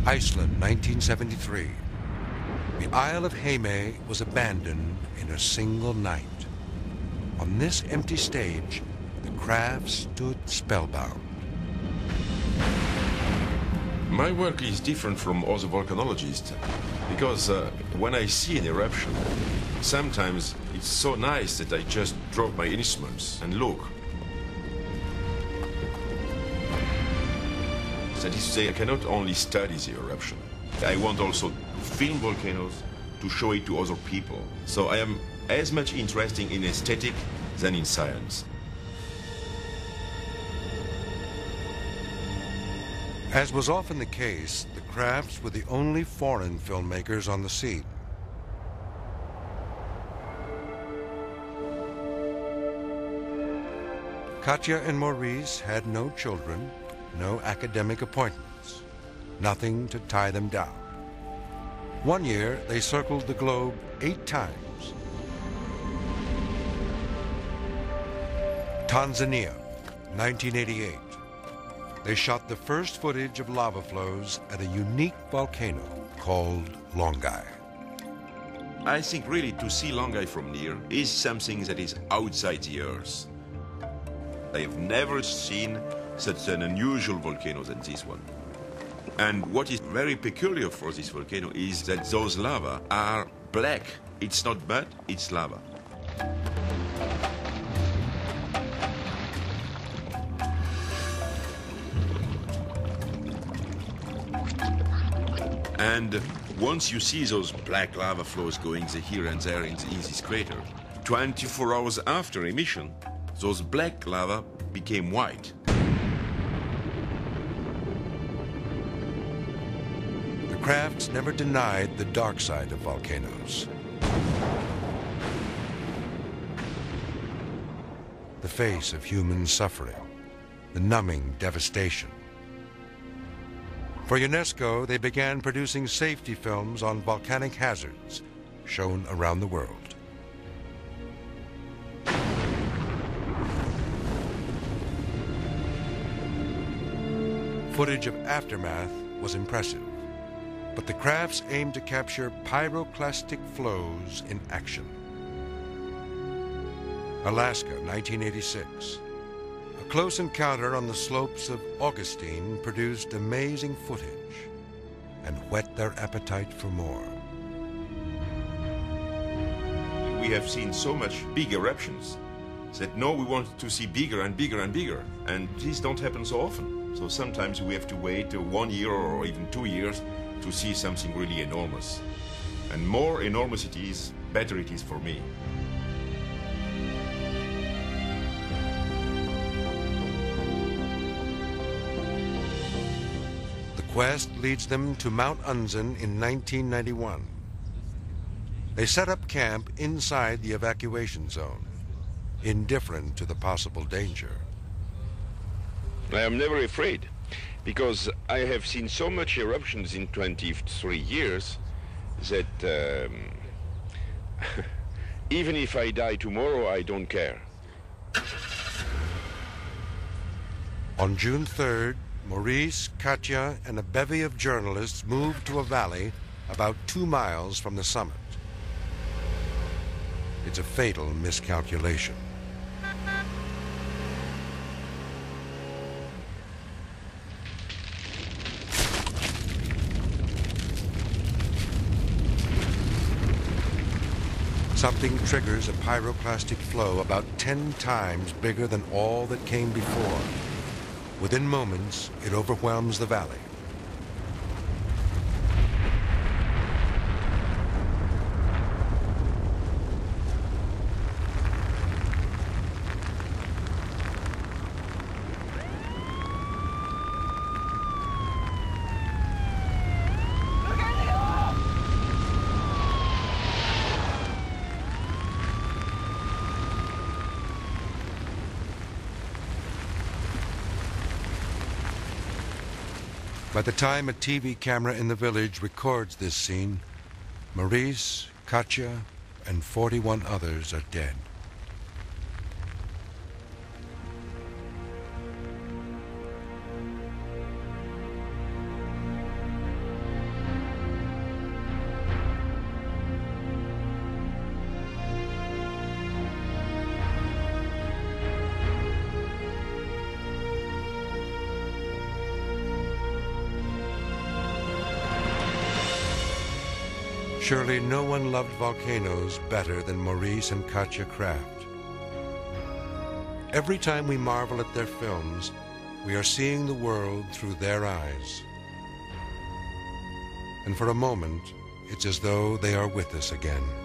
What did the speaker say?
Iceland, 1973. The Isle of Heimaey was abandoned in a single night. On this empty stage, the craft stood spellbound. My work is different from other volcanologists because when I see an eruption, sometimes it's so nice that I just drop my instruments and look. That is to say, I cannot only study the eruption. I want also to film volcanoes, to show it to other people. So I am as much interested in aesthetic than in science. As was often the case, the Crafts were the only foreign filmmakers on the seat. Katja and Maurice had no children, no academic appointments, nothing to tie them down. One year, they circled the globe 8 times. Tanzania, 1988. They shot the first footage of lava flows at a unique volcano called Longai. I think really to see Longai from near is something that is outside the Earth. I have never seen such an unusual volcano than this one. And what is very peculiar for this volcano is that those lava are black. It's not mud, it's lava. And once you see those black lava flows going here and there in this crater, 24 hours after emission, those black lava became white. The Crafts never denied the dark side of volcanoes. The face of human suffering, the numbing devastation. For UNESCO, they began producing safety films on volcanic hazards, shown around the world. Footage of aftermath was impressive, but the Crafts aimed to capture pyroclastic flows in action. Alaska, 1986. A close encounter on the slopes of Augustine produced amazing footage and whet their appetite for more. We have seen so much big eruptions that now we want to see bigger and bigger and bigger, and these don't happen so often. So sometimes we have to wait 1 year or even 2 years to see something really enormous. And more enormous it is, better it is for me. The quest leads them to Mount Unzen in 1991. They set up camp inside the evacuation zone, indifferent to the possible danger. I am never afraid, because I have seen so much eruptions in 23 years that even if I die tomorrow, I don't care. On June 3rd, Maurice, Katja, and a bevy of journalists moved to a valley about 2 miles from the summit. It's a fatal miscalculation. Something triggers a pyroclastic flow about 10 times bigger than all that came before. Within moments, it overwhelms the valley. By the time a TV camera in the village records this scene, Maurice, Katja, and 41 others are dead. Surely no one loved volcanoes better than Maurice and Katja Kraft. Every time we marvel at their films, we are seeing the world through their eyes. And for a moment, it's as though they are with us again.